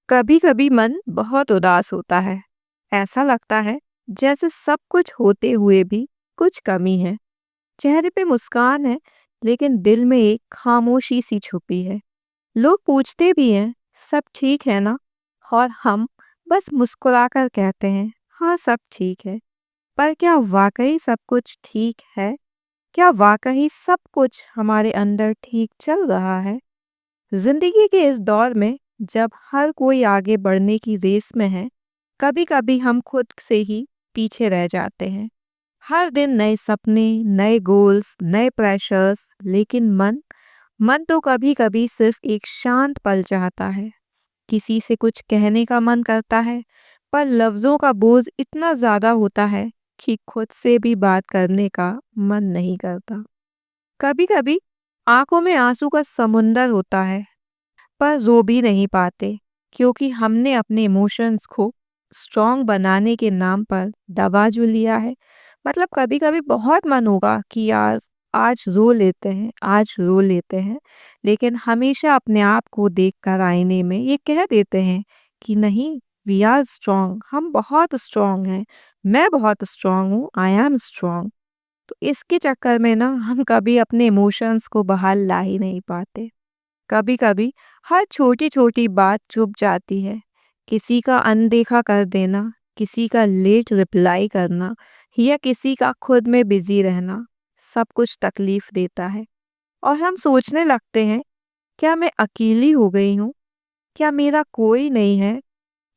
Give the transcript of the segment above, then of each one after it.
कभी कभी मन बहुत उदास होता है। ऐसा लगता है जैसे सब कुछ होते हुए भी कुछ कमी है। चेहरे पे मुस्कान है, लेकिन दिल में एक खामोशी सी छुपी है। लोग पूछते भी हैं, सब ठीक है ना? और हम बस मुस्कुराकर कहते हैं, हाँ सब ठीक है। पर क्या वाकई सब कुछ ठीक है? क्या वाकई सब कुछ हमारे अंदर ठीक चल रहा है? जिंदगी के इस दौर में जब हर कोई आगे बढ़ने की रेस में है, कभी कभी हम खुद से ही पीछे रह जाते हैं। हर दिन नए सपने, नए गोल्स, नए प्रेशर्स, लेकिन मन मन तो कभी कभी सिर्फ एक शांत पल चाहता है। किसी से कुछ कहने का मन करता है, पर लफ्जों का बोझ इतना ज्यादा होता है कि खुद से भी बात करने का मन नहीं करता। कभी कभी आंखों में आंसू का समुंदर होता है, पर रो भी नहीं पाते, क्योंकि हमने अपने इमोशंस को स्ट्रॉन्ग बनाने के नाम पर दबा जो लिया है। मतलब कभी कभी बहुत मन होगा कि यार आज रो लेते हैं, आज रो लेते हैं, लेकिन हमेशा अपने आप को देखकर आईने में ये कह देते हैं कि नहीं, वी आर स्ट्रॉन्ग, हम बहुत स्ट्रॉन्ग हैं, मैं बहुत स्ट्रॉन्ग हूँ, आई एम स्ट्रॉन्ग। तो इसके चक्कर में ना हम कभी अपने इमोशंस को बाहर ला ही नहीं पाते। कभी कभी हर छोटी छोटी बात चुप जाती है। किसी का अनदेखा कर देना, किसी का लेट रिप्लाई करना, या किसी का खुद में बिजी रहना, सब कुछ तकलीफ देता है। और हम सोचने लगते हैं, क्या मैं अकेली हो गई हूँ? क्या मेरा कोई नहीं है?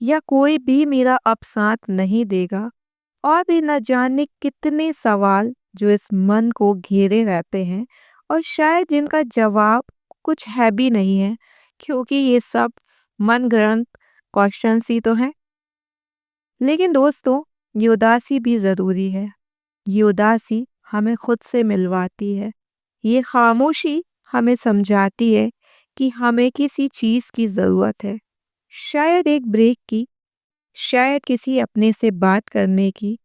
या कोई भी मेरा अब साथ नहीं देगा? और भी न जाने कितने सवाल जो इस मन को घेरे रहते हैं, और शायद जिनका जवाब कुछ है भी नहीं है, क्योंकि ये सब मन गढ़ंत क्वेश्चंस ही तो हैं। लेकिन दोस्तों, ये उदासी भी ज़रूरी है। ये उदासी हमें खुद से मिलवाती है। ये खामोशी हमें समझाती है कि हमें किसी चीज़ की ज़रूरत है। शायद एक ब्रेक की, शायद किसी अपने से बात करने की,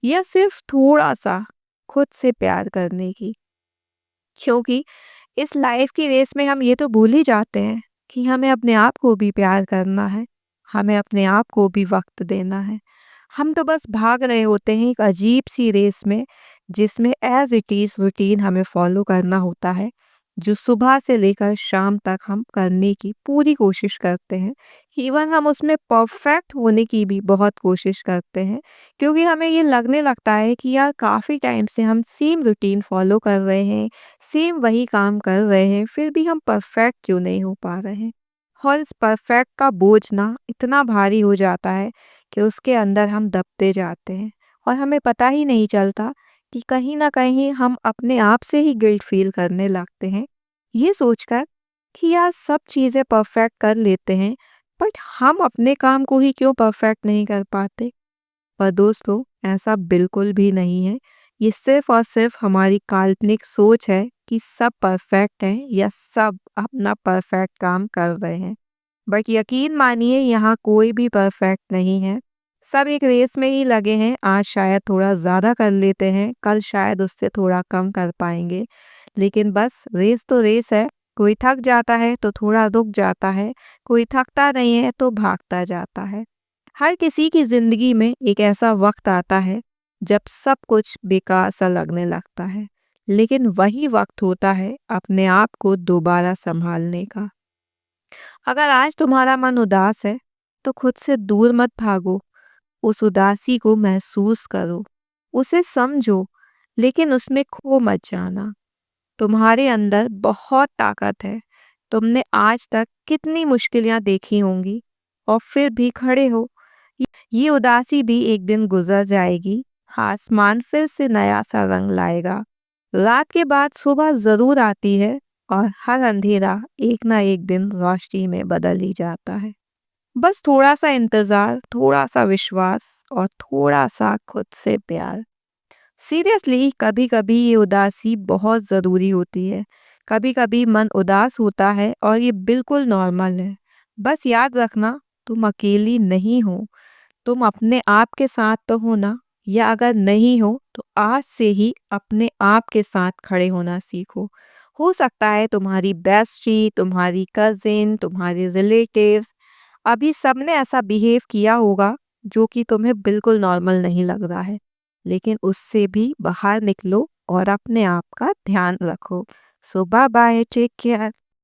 या सिर्फ थोड़ा सा खुद से प्यार करने की। क्योंकि इस लाइफ की रेस में हम ये तो भूल ही जाते हैं कि हमें अपने आप को भी प्यार करना है, हमें अपने आप को भी वक्त देना है। हम तो बस भाग रहे होते हैं एक अजीब सी रेस में, जिसमें एज इट इज़ रूटीन हमें फॉलो करना होता है, जो सुबह से लेकर शाम तक हम करने की पूरी कोशिश करते हैं। इवन हम उसमें परफेक्ट होने की भी बहुत कोशिश करते हैं, क्योंकि हमें ये लगने लगता है कि यार काफ़ी टाइम से हम सेम रूटीन फॉलो कर रहे हैं, सेम वही काम कर रहे हैं, फिर भी हम परफेक्ट क्यों नहीं हो पा रहे हैं। और इस परफेक्ट का बोझ ना इतना भारी हो जाता है कि उसके अंदर हम दबते जाते हैं, और हमें पता ही नहीं चलता कि कहीं ना कहीं हम अपने आप से ही गिल्ट फील करने लगते हैं, ये सोचकर कि यार सब चीज़ें परफेक्ट कर लेते हैं, बट हम अपने काम को ही क्यों परफेक्ट नहीं कर पाते। पर दोस्तों, ऐसा बिल्कुल भी नहीं है। ये सिर्फ और सिर्फ हमारी काल्पनिक सोच है कि सब परफेक्ट हैं या सब अपना परफेक्ट काम कर रहे हैं। बट यकीन मानिए, यहाँ कोई भी परफेक्ट नहीं है। सब एक रेस में ही लगे हैं। आज शायद थोड़ा ज़्यादा कर लेते हैं, कल शायद उससे थोड़ा कम कर पाएंगे, लेकिन बस रेस तो रेस है। कोई थक जाता है तो थोड़ा रुक जाता है, कोई थकता नहीं है तो भागता जाता है। हर किसी की जिंदगी में एक ऐसा वक्त आता है जब सब कुछ बेकार सा लगने लगता है, लेकिन वही वक्त होता है अपने आप को दोबारा संभालने का। अगर आज तुम्हारा मन उदास है, तो खुद से दूर मत भागो। उस उदासी को महसूस करो, उसे समझो, लेकिन उसमें खो मत जाना। तुम्हारे अंदर बहुत ताकत है। तुमने आज तक कितनी मुश्किलें देखी होंगी, और फिर भी खड़े हो। ये उदासी भी एक दिन गुजर जाएगी। आसमान फिर से नया सा रंग लाएगा। रात के बाद सुबह जरूर आती है, और हर अंधेरा एक ना एक दिन रोशनी में बदल ही जाता है। बस थोड़ा सा इंतजार, थोड़ा सा विश्वास, और थोड़ा सा खुद से प्यार। सीरियसली, कभी कभी ये उदासी बहुत ज़रूरी होती है। कभी कभी मन उदास होता है, और ये बिल्कुल नॉर्मल है। बस याद रखना, तुम अकेली नहीं हो। तुम अपने आप के साथ तो हो ना। या अगर नहीं हो तो आज से ही अपने आप के साथ खड़े होना सीखो। हो सकता है तुम्हारी बेस्टी, तुम्हारी कजिन, तुम्हारे रिलेटिव्स अभी सबने ऐसा बिहेव किया होगा जो कि तुम्हें बिल्कुल नॉर्मल नहीं लग रहा है, लेकिन उससे भी बाहर निकलो और अपने आप का ध्यान रखो। सो बाय बाय, टेक केयर।